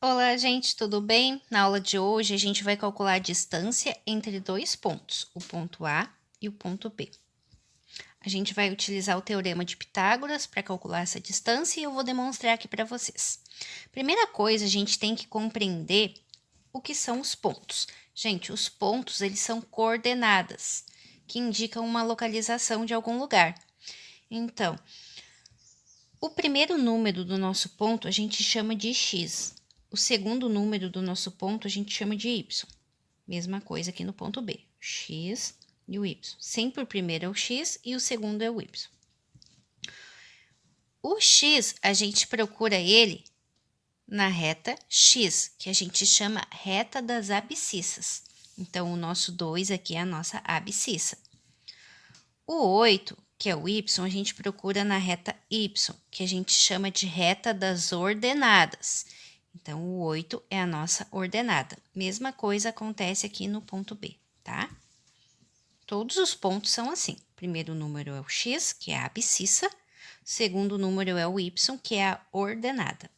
Olá, gente, tudo bem? Na aula de hoje, a gente vai calcular a distância entre dois pontos, o ponto A e o ponto B. A gente vai utilizar o teorema de Pitágoras para calcular essa distância e eu vou demonstrar aqui para vocês. Primeira coisa, a gente tem que compreender o que são os pontos. Gente, os pontos, eles são coordenadas, que indicam uma localização de algum lugar. Então, o primeiro número do nosso ponto a gente chama de x. O segundo número do nosso ponto a gente chama de y. Mesma coisa aqui no ponto B, o x e o y. Sempre o primeiro é o x e o segundo é o y. O x, a gente procura ele na reta x, que a gente chama reta das abscissas. Então, o nosso 2 aqui é a nossa abscissa. O 8, que é o y, a gente procura na reta y, que a gente chama de reta das ordenadas. Então, o 8 é a nossa ordenada. Mesma coisa acontece aqui no ponto B, tá? Todos os pontos são assim. O primeiro número é o x, que é a abscissa. O segundo número é o y, que é a ordenada.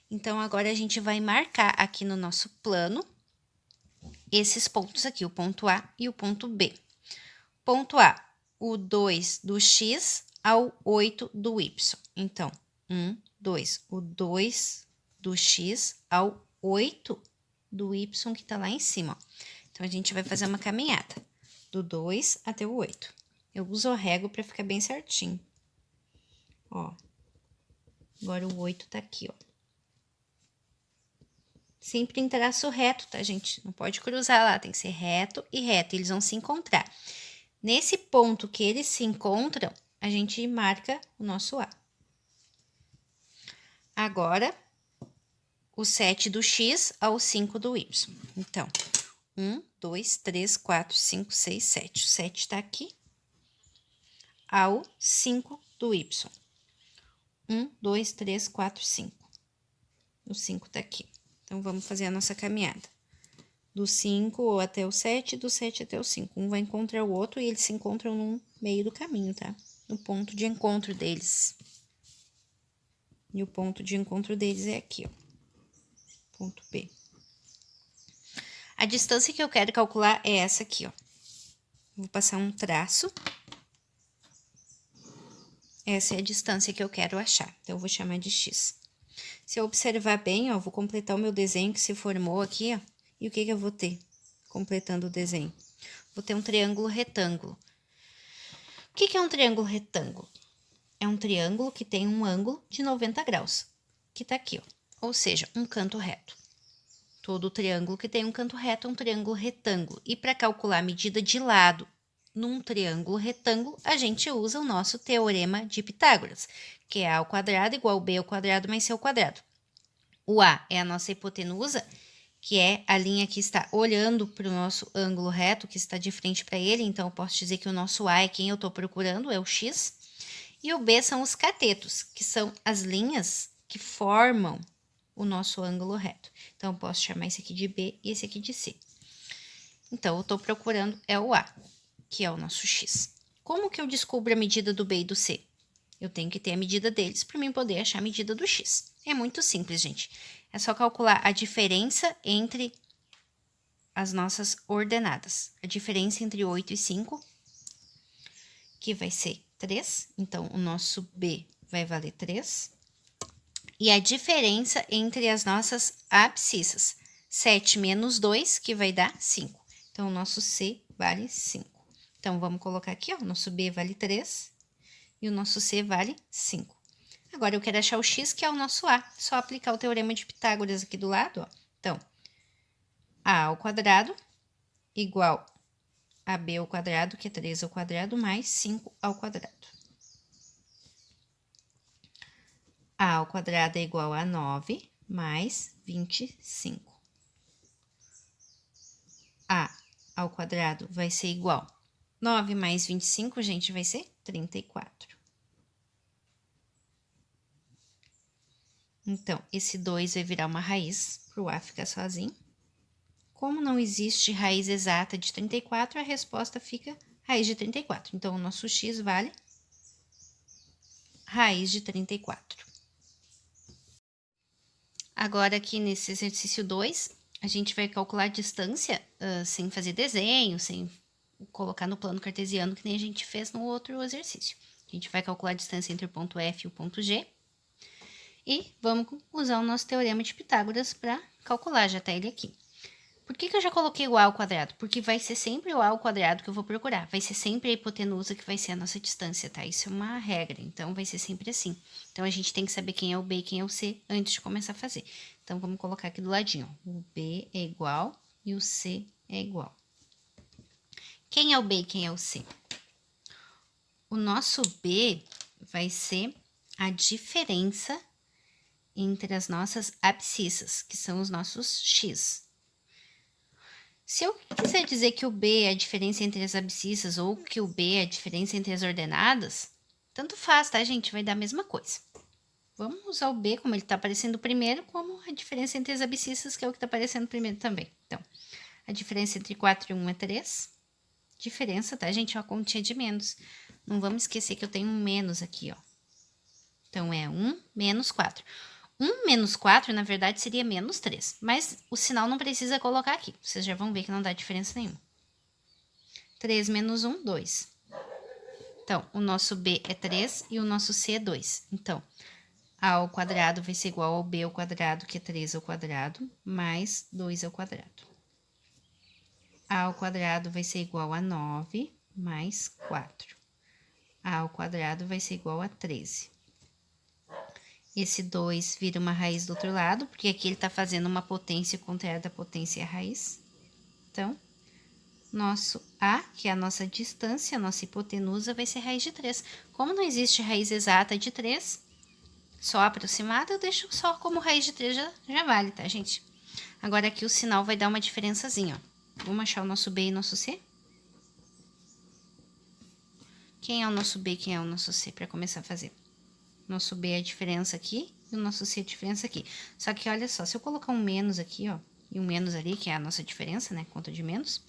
Então, agora a gente vai marcar aqui no nosso plano esses pontos aqui, o ponto A e o ponto B. Ponto A, o 2 do x ao 8 do y. Então, 1, 2. O 2 do x ao 8 do y que está lá em cima. Então, a gente vai fazer uma caminhada do 2 até o 8. Eu uso o régua para ficar bem certinho. Ó, agora o 8 tá aqui, ó. Sempre em traço reto, tá, gente? Não pode cruzar lá, tem que ser reto e reto, eles vão se encontrar. Nesse ponto que eles se encontram, a gente marca o nosso A. Agora, o 7 do x ao 5 do y. Então, 1, 2, 3, 4, 5, 6, 7. O 7 está aqui. Ao 5 do y. 1, 2, 3, 4, 5. O 5 está aqui. Então, vamos fazer a nossa caminhada. Do 5 até o 7, do 7 até o 5. Um vai encontrar o outro e eles se encontram no meio do caminho, tá? No ponto de encontro deles. E o ponto de encontro deles é aqui, ó. Ponto B. A distância que eu quero calcular é essa aqui, ó. Vou passar um traço. Essa é a distância que eu quero achar. Então, eu vou chamar de x. Se eu observar bem, ó, vou completar o meu desenho que se formou aqui, ó. E o que eu vou ter completando o desenho? Vou ter um triângulo retângulo. O que é um triângulo retângulo? É um triângulo que tem um ângulo de 90 graus, que tá aqui, ó. Ou seja, um canto reto. Todo triângulo que tem um canto reto é um triângulo retângulo. E para calcular a medida de lado num triângulo retângulo, a gente usa o nosso teorema de Pitágoras, que é A ao quadrado igual B ao quadrado mais C ao quadrado. O A é a nossa hipotenusa, que é a linha que está olhando para o nosso ângulo reto, que está de frente para ele. Então, eu posso dizer que o nosso A é quem eu estou procurando, é o X. E o B são os catetos, que são as linhas que formam o nosso ângulo reto. Então, eu posso chamar esse aqui de B e esse aqui de C. Então, eu estou procurando é o A, que é o nosso X. Como que eu descubro a medida do B e do C? Eu tenho que ter a medida deles para mim poder achar a medida do X. É muito simples, gente. É só calcular a diferença entre as nossas ordenadas. A diferença entre 8 e 5, que vai ser 3. Então, o nosso B vai valer 3. E a diferença entre as nossas abscissas. 7 menos 2, que vai dar 5. Então, o nosso C vale 5. Então, vamos colocar aqui, ó. O nosso B vale 3 e o nosso C vale 5. Agora, eu quero achar o x, que é o nosso A. Só aplicar o teorema de Pitágoras aqui do lado, ó. Então, A ao quadrado igual a B ao quadrado, que é 3 ao quadrado, mais 5 ao quadrado. A ao quadrado é igual a 9 mais 25. A ao quadrado vai ser igual. 9 mais 25, gente, vai ser 34. Então, esse 2 vai virar uma raiz para o A ficar sozinho. Como não existe raiz exata de 34, a resposta fica raiz de 34. Então, o nosso x vale raiz de 34. Agora, aqui nesse exercício 2, a gente vai calcular a distância sem fazer desenho, sem colocar no plano cartesiano, que nem a gente fez no outro exercício. A gente vai calcular a distância entre o ponto F e o ponto G. E vamos usar o nosso teorema de Pitágoras para calcular, já tá ele aqui. Por que eu já coloquei o a ao quadrado? Porque vai ser sempre o a ao quadrado que eu vou procurar. Vai ser sempre a hipotenusa que vai ser a nossa distância, tá? Isso é uma regra, então vai ser sempre assim. Então, a gente tem que saber quem é o B e quem é o C antes de começar a fazer. Então, vamos colocar aqui do ladinho, ó. O B é igual e o C é igual. Quem é o B e quem é o C? O nosso B vai ser a diferença entre as nossas abscissas, que são os nossos x. Se eu quiser dizer que o B é a diferença entre as abscissas ou que o B é a diferença entre as ordenadas, tanto faz, tá, gente? Vai dar a mesma coisa. Vamos usar o B, como ele está aparecendo primeiro, como a diferença entre as abscissas, que é o que está aparecendo primeiro também. Então, a diferença entre 4 e 1 é 3. Diferença, tá, gente? É uma continha de menos. Não vamos esquecer que eu tenho um menos aqui, ó. Então, é 1 menos 4. 1 menos 4, na verdade, seria menos 3. Mas o sinal não precisa colocar aqui. Vocês já vão ver que não dá diferença nenhuma. 3 menos 1, 2. Então, o nosso B é 3 e o nosso C é 2. Então, A ao quadrado vai ser igual ao B ao quadrado, que é 3 ao quadrado, mais 2 ao quadrado. A ao quadrado vai ser igual a 9, mais 4. A ao quadrado vai ser igual a 13. Esse 2 vira uma raiz do outro lado, porque aqui ele está fazendo uma potência, o contrário da potência é a raiz. Então, nosso A, que é a nossa distância, a nossa hipotenusa, vai ser raiz de 3. Como não existe raiz exata de 3, só aproximada, eu deixo só como raiz de 3 já vale, tá, gente? Agora aqui o sinal vai dar uma diferençazinha, ó. Vamos achar o nosso B e o nosso C? Quem é o nosso B e quem é o nosso C, para começar a fazer? Nosso B é a diferença aqui e o nosso C é a diferença aqui. Só que olha só, se eu colocar um menos aqui, ó, e um menos ali, que é a nossa diferença, né, conta de menos,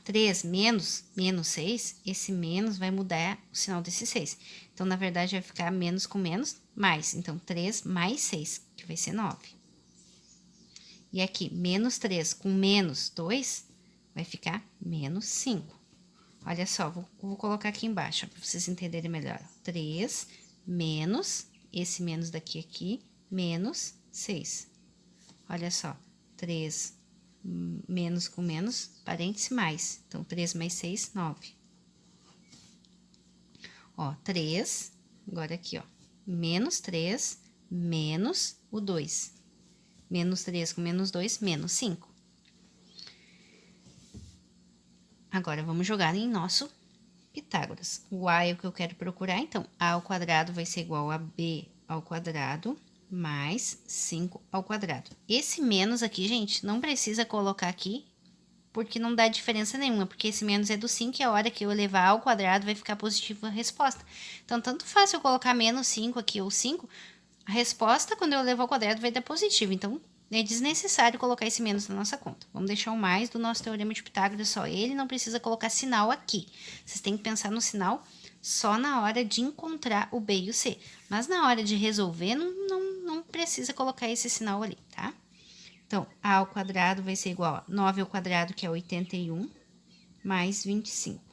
3 menos 6, esse menos vai mudar o sinal desse 6. Então, na verdade, vai ficar menos com menos, mais. Então, 3 mais 6, que vai ser 9. E aqui, menos 3 com menos 2, vai ficar menos 5. Olha só, vou colocar aqui embaixo, para vocês entenderem melhor. 3 menos, esse menos daqui aqui, menos 6. Olha só, 3 menos com menos, parêntese mais. Então, 3 mais 6, 9. Ó, 3, agora aqui, ó, menos 3, menos o 2. Menos 3 com menos 2, menos 5. Agora, vamos jogar em nosso Pitágoras. O A é o que eu quero procurar, então, A ao quadrado vai ser igual a B ao quadrado mais 5 ao quadrado. Esse menos aqui, gente, não precisa colocar aqui, porque não dá diferença nenhuma, porque esse menos é do 5 e a hora que eu elevar ao quadrado vai ficar positiva a resposta. Então, tanto faz eu colocar menos 5 aqui ou 5, a resposta, quando eu levar ao quadrado, vai dar positiva. Então, é desnecessário colocar esse menos na nossa conta. Vamos deixar o mais do nosso teorema de Pitágoras só. Ele não precisa colocar sinal aqui. Vocês têm que pensar no sinal só na hora de encontrar o B e o C. Mas na hora de resolver, não precisa colocar esse sinal ali, tá? Então, A ao quadrado vai ser igual a 9 ao quadrado, que é 81, mais 25.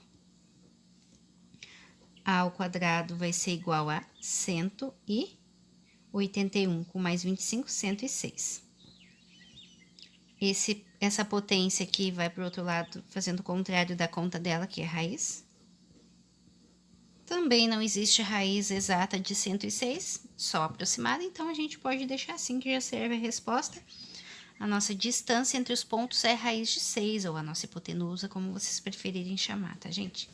A ao quadrado vai ser igual a 181 com mais 25, 106. Essa potência aqui vai para o outro lado, fazendo o contrário da conta dela, que é raiz. Também não existe raiz exata de 106, só aproximada, então a gente pode deixar assim que já serve a resposta. A nossa distância entre os pontos é raiz de 6, ou a nossa hipotenusa, como vocês preferirem chamar, tá, gente?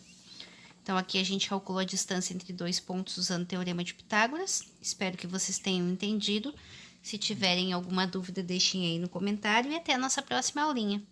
Então, aqui a gente calculou a distância entre dois pontos usando o teorema de Pitágoras. Espero que vocês tenham entendido. Se tiverem alguma dúvida, deixem aí no comentário e até a nossa próxima aulinha.